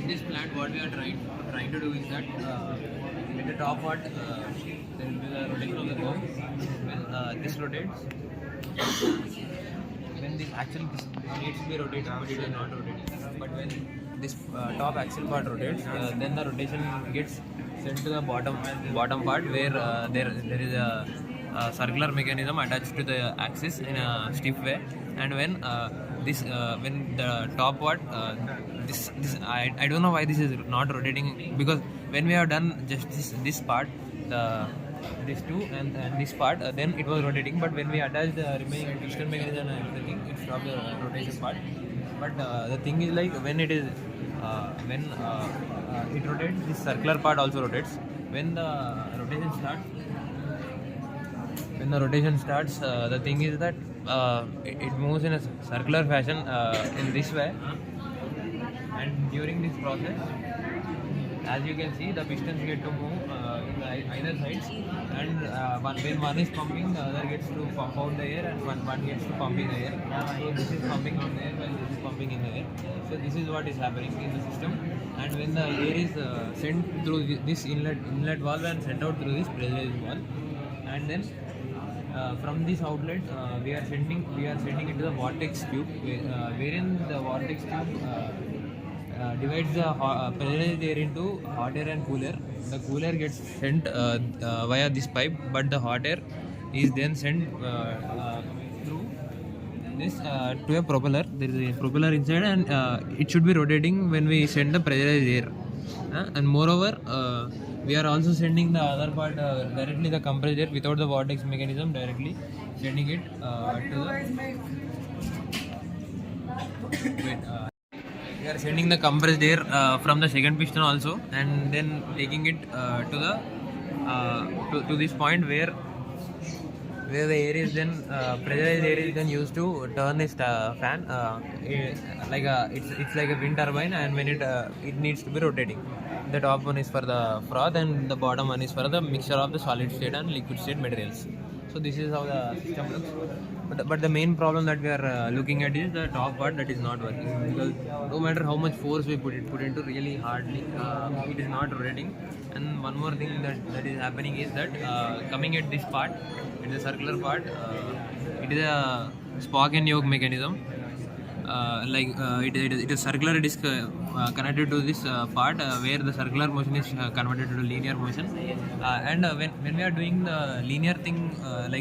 this plant, what we are trying to do is that at the top part there will be the rotation of the comb. When this rotates, when this needs to be rotated, but it is not rotating. But when this top axle part rotates, then the rotation gets sent to the bottom part where there is a circular mechanism attached to the axis in a stiff way. And when the top part I don't know why this is not rotating, because when we have done just this part, this two and this part, then it was rotating. But when we attach the remaining piston mechanism and everything, it stopped the rotation part. But the thing is, like, when it rotates, this circular part also rotates. When the rotation starts, the thing is that it moves in a circular fashion in this way. And during this process, as you can see, the pistons get to move in either sides, and when one is pumping, the other gets to pump out the air, and one gets to pump in the air. So this is pumping out the air while this is pumping in the air. So this is what is happening in the system. And when the air is sent through this inlet valve and sent out through this pressurized valve, and then from this outlet we are sending it to the vortex tube, wherein the vortex tube divides the pressurized air into hot air and cool air. The cool air gets sent via this pipe, but the hot air is then sent through this to a propeller. There is a propeller inside, and it should be rotating when we send the pressurized air. And moreover, we are also sending the other part directly, the compressed air without the vortex mechanism, directly sending it to the we are sending the compressed air from the second piston also, and then taking it to the to this point where the air is then pressurized air is then used to turn this fan it's like a wind turbine, and when it needs to be rotating. The top one is for the froth, and the bottom one is for the mixture of the solid state and liquid state materials. So this is how the system looks. But the main problem that we are looking at is the top part that is not working, because no matter how much force we put into, really hardly, it is not rotating. And one more thing that is happening is that coming at this part, it is a circular part, it is a spock and yoke mechanism. It is circular disc connected to this part where the circular motion is converted to linear motion. And when we are doing the linear thing,